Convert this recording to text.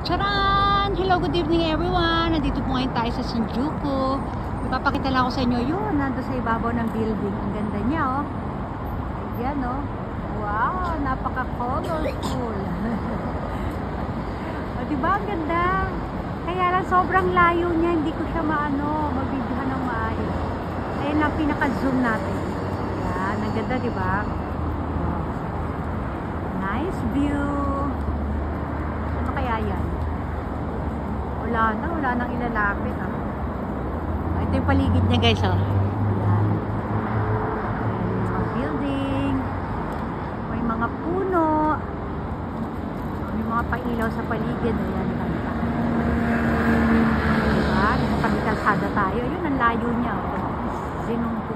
Charan! Hello, good evening everyone! Nandito po ngayon tayo sa Shinjuku. Ipapakita lang ako sa inyo yun, nando sa ibabaw ng building. Ang ganda niya, oh. Ayan, oh. Wow, napaka-colorful. O, diba? Ang ganda. Kaya lang, sobrang layo niya. Hindi ko siya mabidyohan ng maayos. Ayan lang, pinaka-zoom natin. Ayan, ang ganda, diba? Wow. Nice view. Ano kaya yan? Wala nang ilalapit, ah. Ito yung paligid niya, guys, oh. Ayan. Ayan, mga building. May mga puno. May mga pailaw sa paligid. Ayan, ganda. Diba? Nasa kalsada tayo. Yun, ang layo niya, oh. Zinong